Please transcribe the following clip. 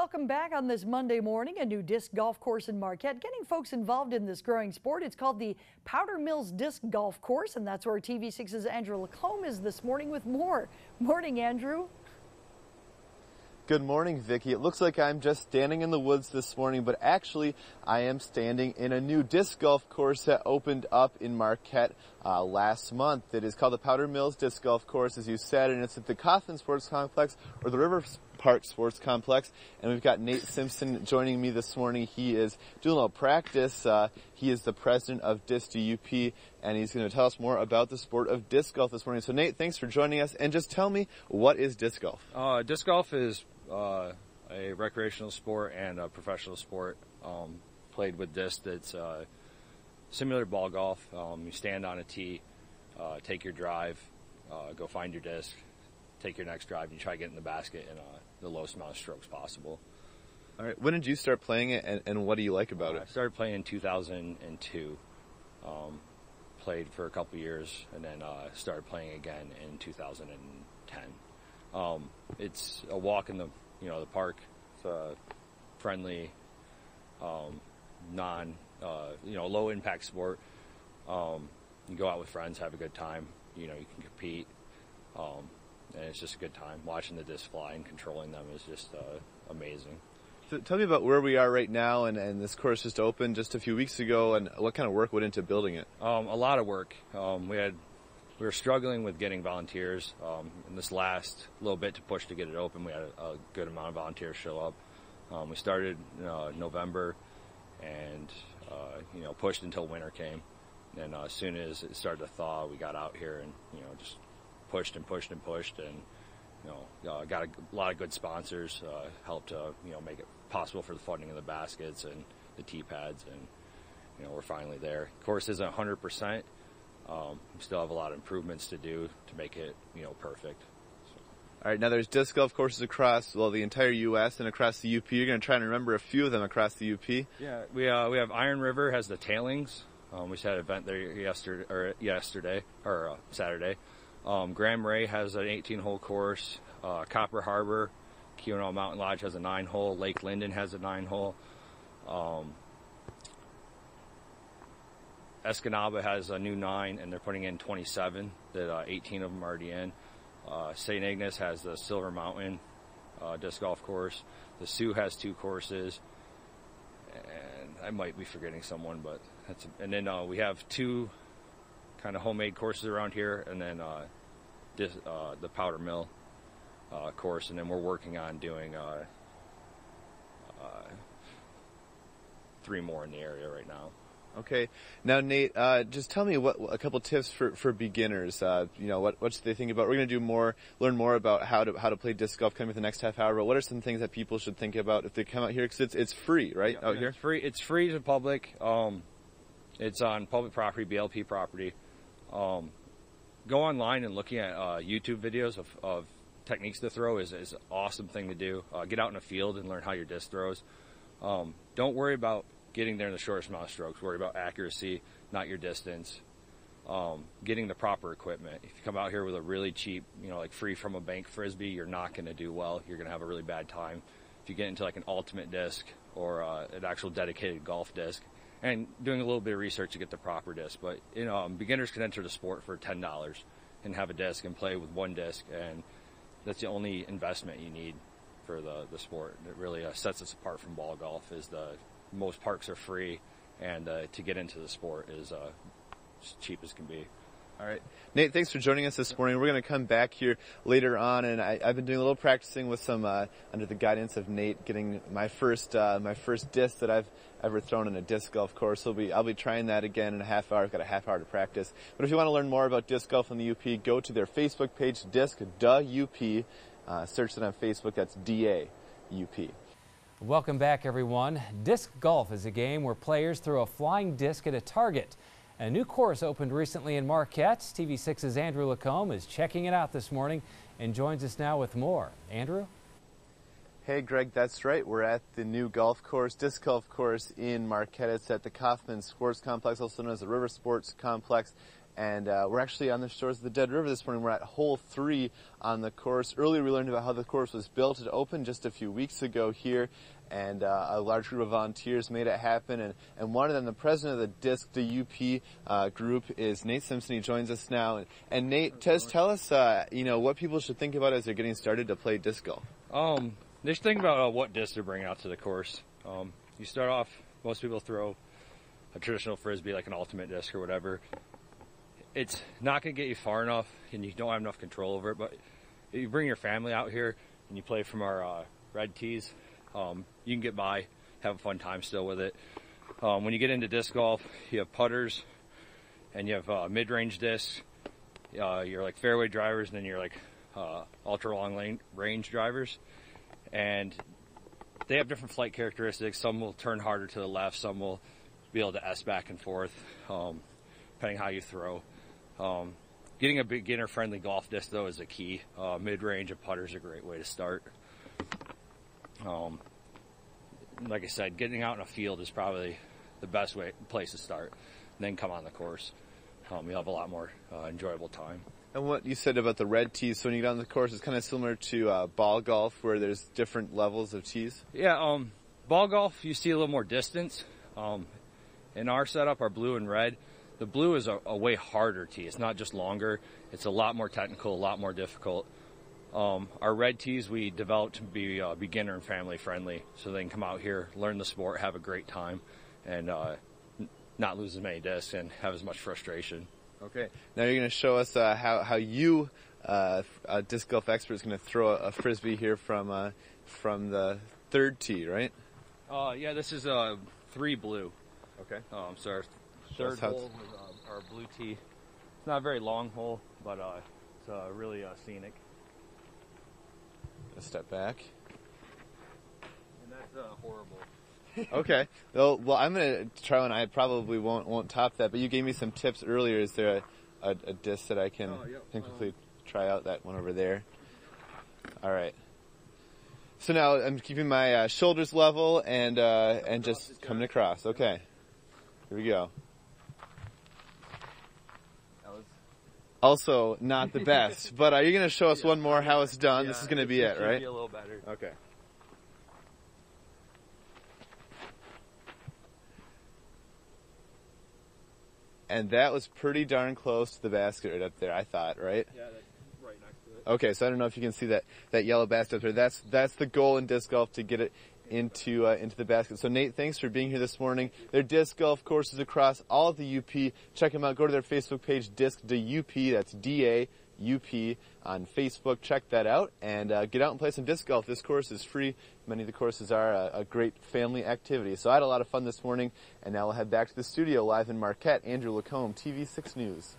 Welcome back on this Monday morning. A new disc golf course in Marquette getting folks involved in this growing sport. It's called the Powder Mills Disc Golf Course, and that's where TV6's Andrew Lacombe is this morning with more. Morning, Andrew. Good morning, Vicki. It looks like I'm just standing in the woods this morning, but actually I am standing in a new disc golf course that opened up in Marquette last month. It is called the Powder Mills Disc Golf Course, as you said, and it's at the Kaufman Sports Complex, or the River Park Sports Complex. And we've got Nate Simpson joining me this morning. He is doing a little practice. He is the president of Disc UP, and he's going to tell us more about the sport of disc golf this morning. So Nate, thanks for joining us, and just tell me, what is disc golf? Disc golf is a recreational sport and a professional sport played with disc. It's similar to ball golf. You stand on a tee, take your drive, go find your disc, take your next drive, and you try to get in the basket in the lowest amount of strokes possible. All right. When did you start playing it, and what do you like about it? I started playing in 2002. Played for a couple years, and then started playing again in 2010. It's a walk in the park. It's a friendly, low impact sport. You go out with friends, have a good time. You can compete, and it's just a good time. Watching the disc fly and controlling them is just amazing. So tell me about where we are right now, and this course just opened just a few weeks ago, and what kind of work went into building it? A lot of work. We were struggling with getting volunteers. In this last little bit to push to get it open, we had a good amount of volunteers show up. We started November and pushed until winter came. And as soon as it started to thaw, we got out here and just pushed and pushed and pushed, and got a lot of good sponsors, helped make it possible for the funding of the baskets and the tee pads, and we're finally there. Of course, isn't 100%. We still have a lot of improvements to do to make it, perfect. So. All right, now there's disc golf courses across, the entire U.S. and across the UP. You're going to try and remember a few of them across the UP. Yeah, we have Iron River has the tailings. We just had an event there Saturday. Graham Ray has an 18-hole course. Copper Harbor, Keweenaw Mountain Lodge has a 9-hole. Lake Linden has a 9-hole. Escanaba has a new 9, and they're putting in 27. That 18 of them are already in. St. Ignace has the Silver Mountain disc golf course. The Sioux has 2 courses, and I might be forgetting someone, but that's. And then we have 2 kind of homemade courses around here, and then the Powder Mill course, and then we're working on doing 3 more in the area right now. Okay. Now, Nate, just tell me a couple tips for beginners. What should they think about? We're going to learn more about how to play disc golf coming with the next half hour. But what are some things that people should think about if they come out here? Because it's free, right? Yeah, out here. It's free. It's free to the public. It's on public property, BLP property. Go online and looking at YouTube videos of techniques to throw is an awesome thing to do. Get out in the field and learn how your disc throws. Don't worry about getting there in the shortest amount of strokes. Worry about accuracy, not your distance. Getting the proper equipment. If you come out here with a really cheap, like free from a bank frisbee, you're not going to do well. You're going to have a really bad time. If you get into like an ultimate disc or an actual dedicated golf disc, and doing a little bit of research to get the proper disc. But beginners can enter the sport for $10 and have a disc and play with one disc, and that's the only investment you need for the sport. It really sets us apart from ball golf. Is most parks are free, and to get into the sport is as cheap as can be. All right. Nate, thanks for joining us this morning. We're going to come back here later on, and I've been doing a little practicing with some, under the guidance of Nate, getting my first disc that I've ever thrown in a disc golf course. I'll be trying that again in a half hour. I've got a half hour to practice. But if you want to learn more about disc golf in the UP, go to their Facebook page, Disc UP. Search it on Facebook. That's DAUP. Welcome back, everyone. Disc golf is a game where players throw a flying disc at a target. A new course opened recently in Marquette. TV6's Andrew Lacombe is checking it out this morning and joins us now with more. Andrew? Hey, Greg, that's right. We're at the new disc golf course in Marquette. It's at the Kaufman Sports Complex, also known as the River Sports Complex. And we're actually on the shores of the Dead River this morning. We're at hole 3 on the course. Earlier we learned about how the course was built. It opened just a few weeks ago here, and a large group of volunteers made it happen. And one of them, the president of the Disc to UP group, is Nate Simpson. He joins us now. And Nate, tell us, what people should think about as they're getting started to play disc golf. They should think about what disc they're bringing out to the course. You start off, most people throw a traditional frisbee, like an ultimate disc or whatever. It's not going to get you far enough, and you don't have enough control over it. But if you bring your family out here and you play from our red tees, you can get by, have a fun time still with it. When you get into disc golf, you have putters, and you have mid-range discs. You're like fairway drivers, and then you're like ultra long range drivers. And they have different flight characteristics. Some will turn harder to the left. Some will be able to S back and forth, depending how you throw. Getting a beginner-friendly golf disc, though, is a key. Mid-range and putter is a great way to start. Like I said, getting out in a field is probably the best place to start. And then come on the course. You'll have a lot more enjoyable time. And what you said about the red tees, so when you get on the course, it's kind of similar to ball golf, where there's different levels of tees? Yeah, ball golf, you see a little more distance. In our setup, our blue and red, the blue is a way harder tee. It's not just longer. It's a lot more technical, a lot more difficult. Our red tees we developed to be beginner and family friendly, so they can come out here, learn the sport, have a great time, and not lose as many discs and have as much frustration. Okay. Now you're going to show us how you, a disc golf expert, is going to throw a frisbee here from the third tee, right? Yeah, this is 3 blue. Okay. So our third hole was our blue tee. It's not a very long hole, but it's really scenic. A step back. And that's horrible. Okay. Well, I'm going to try one. I probably won't top that, but you gave me some tips earlier. Is there a disc that I can quickly try out? That one over there. All right. So now I'm keeping my shoulders level and just coming across. Okay. Here we go. That was also not the best, but you're going to show us one more how it's done. This is going to be it, right? Be a little better. Okay. And that was pretty darn close to the basket right up there, I thought, right? Yeah, that's right next to it. Okay, so I don't know if you can see that yellow basket up there. That's the goal in disc golf, to get it into the basket. So Nate, thanks for being here this morning. There are disc golf courses across all of the UP. Check them out. Go to their Facebook page, Disc to UP. That's DAUP on Facebook. Check that out and get out and play some disc golf. This course is free. Many of the courses are a great family activity. So I had a lot of fun this morning, and now we'll head back to the studio live in Marquette. Andrew Lacombe, TV6 News.